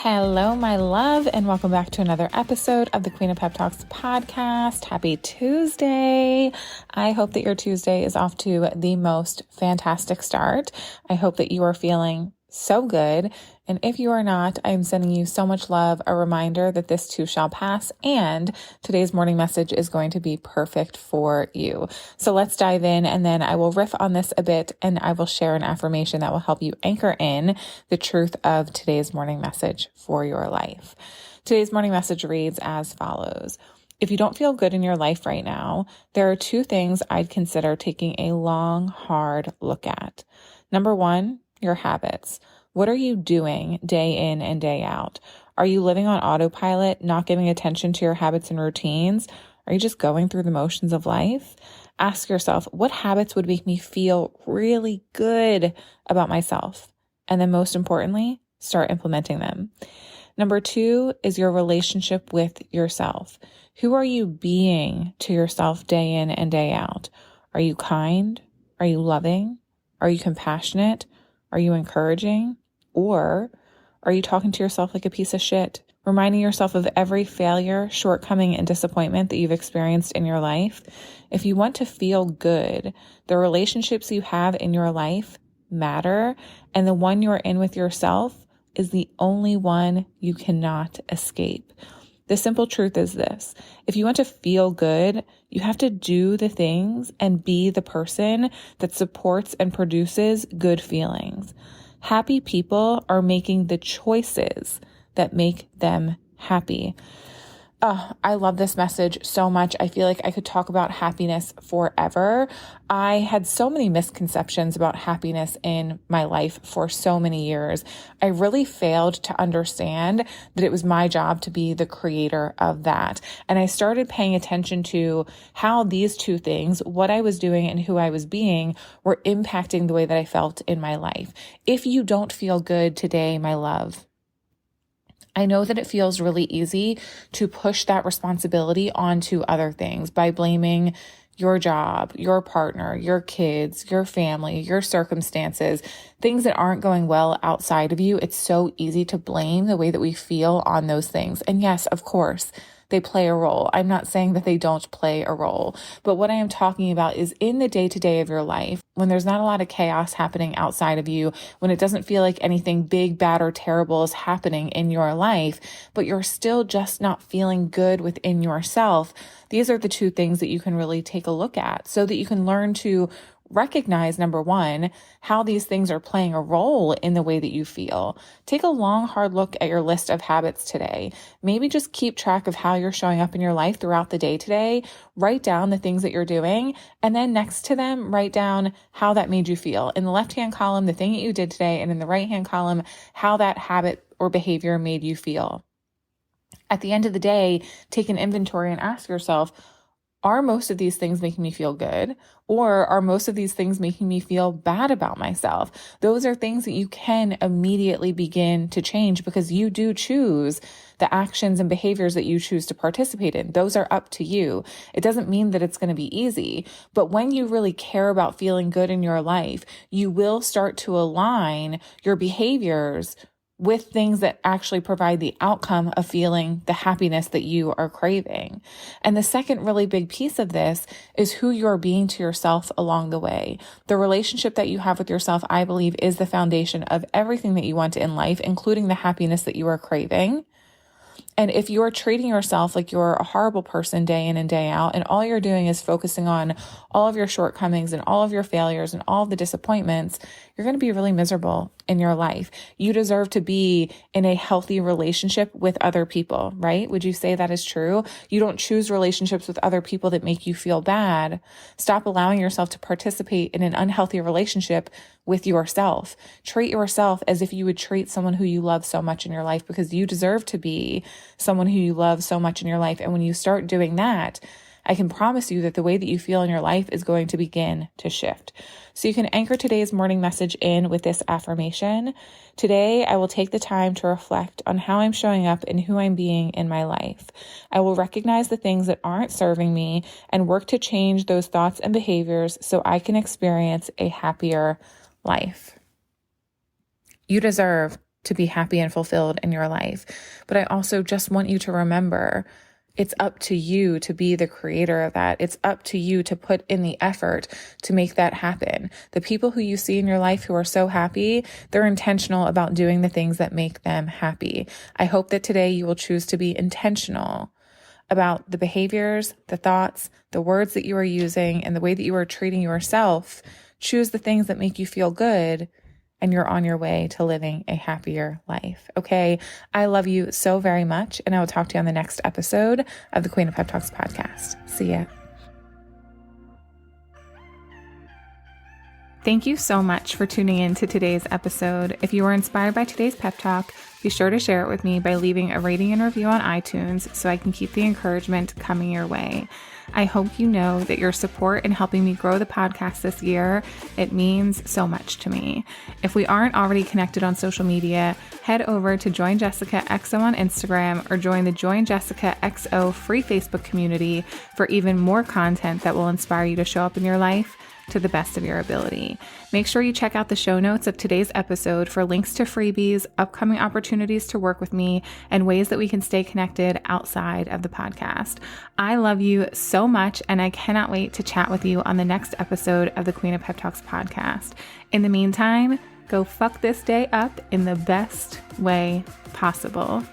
Hello, my love, and welcome back to another episode of the Queen of Pep Talks podcast. Happy Tuesday. I hope that your Tuesday is off to the most fantastic start. I hope that you are feeling so good. And if you are not, I'm sending you so much love, a reminder that this too shall pass, and today's morning message is going to be perfect for you. So let's dive in, and then I will riff on this a bit, and I will share an affirmation that will help you anchor in the truth of today's morning message for your life. Today's morning message reads as follows. If you don't feel good in your life right now, there are two things I'd consider taking a long, hard look at. Number one, your habits. What are you doing day in and day out? Are you living on autopilot, not giving attention to your habits and routines? Are you just going through the motions of life? Ask yourself, what habits would make me feel really good about myself? And then most importantly, start implementing them. Number two is your relationship with yourself. Who are you being to yourself day in and day out? Are you kind? Are you loving? Are you compassionate? Are you encouraging? Or are you talking to yourself like a piece of shit, reminding yourself of every failure, shortcoming, and disappointment that you've experienced in your life? If you want to feel good, the relationships you have in your life matter, and the one you're in with yourself is the only one you cannot escape. The simple truth is this: if you want to feel good, you have to do the things and be the person that supports and produces good feelings. Happy people are making the choices that make them happy. I love this message so much. I feel like I could talk about happiness forever. I had so many misconceptions about happiness in my life for so many years. I really failed to understand that it was my job to be the creator of that. And I started paying attention to how these two things, what I was doing and who I was being, were impacting the way that I felt in my life. If you don't feel good today, my love, I know that it feels really easy to push that responsibility onto other things by blaming your job, your partner, your kids, your family, your circumstances, things that aren't going well outside of you. It's so easy to blame the way that we feel on those things. And yes, of course, they play a role. I'm not saying that they don't play a role, but what I am talking about is in the day-to-day of your life, when there's not a lot of chaos happening outside of you, when it doesn't feel like anything big, bad, or terrible is happening in your life, but you're still just not feeling good within yourself. These are the two things that you can really take a look at so that you can learn to recognize, number one, how these things are playing a role in the way that you feel. Take a long, hard look at your list of habits today. Maybe just keep track of how you're showing up in your life throughout the day today. Write down the things that you're doing, and then next to them, write down how that made you feel. In the left-hand column, the thing that you did today, and in the right-hand column, how that habit or behavior made you feel. At the end of the day, take an inventory and ask yourself, are most of these things making me feel good? Or are most of these things making me feel bad about myself? Those are things that you can immediately begin to change because you do choose the actions and behaviors that you choose to participate in. Those are up to you. It doesn't mean that it's going to be easy, but when you really care about feeling good in your life, you will start to align your behaviors with things that actually provide the outcome of feeling the happiness that you are craving. And the second really big piece of this is who you're being to yourself along the way. The relationship that you have with yourself, I believe, is the foundation of everything that you want in life, including the happiness that you are craving. And if you're treating yourself like you're a horrible person day in and day out, and all you're doing is focusing on all of your shortcomings and all of your failures and all of the disappointments, you're going to be really miserable in your life. You deserve to be in a healthy relationship with other people, right? Would you say that is true? You don't choose relationships with other people that make you feel bad. Stop allowing yourself to participate in an unhealthy relationship with yourself. Treat yourself as if you would treat someone who you love so much in your life, because you deserve to be someone who you love so much in your life. And when you start doing that, I can promise you that the way that you feel in your life is going to begin to shift. So you can anchor today's morning message in with this affirmation. Today, I will take the time to reflect on how I'm showing up and who I'm being in my life. I will recognize the things that aren't serving me and work to change those thoughts and behaviors so I can experience a happier life. You deserve to be happy and fulfilled in your life. But I also just want you to remember, it's up to you to be the creator of that. It's up to you to put in the effort to make that happen. The people who you see in your life who are so happy, they're intentional about doing the things that make them happy. I hope that today you will choose to be intentional about the behaviors, the thoughts, the words that you are using, and the way that you are treating yourself. Choose the things that make you feel good, and you're on your way to living a happier life. Okay. I love you so very much. And I will talk to you on the next episode of the Queen of Pep Talks podcast. See ya. Thank you so much for tuning in to today's episode. If you were inspired by today's pep talk, be sure to share it with me by leaving a rating and review on iTunes so I can keep the encouragement coming your way. I hope you know that your support in helping me grow the podcast this year, it means so much to me. If we aren't already connected on social media, head over to Join Jessica XO on Instagram or join the Join Jessica XO free Facebook community for even more content that will inspire you to show up in your life to the best of your ability. Make sure you check out the show notes of today's episode for links to freebies, upcoming opportunities to work with me, and ways that we can stay connected outside of the podcast. I love you so much, and I cannot wait to chat with you on the next episode of the Queen of Pep Talks podcast. In the meantime, go fuck this day up in the best way possible.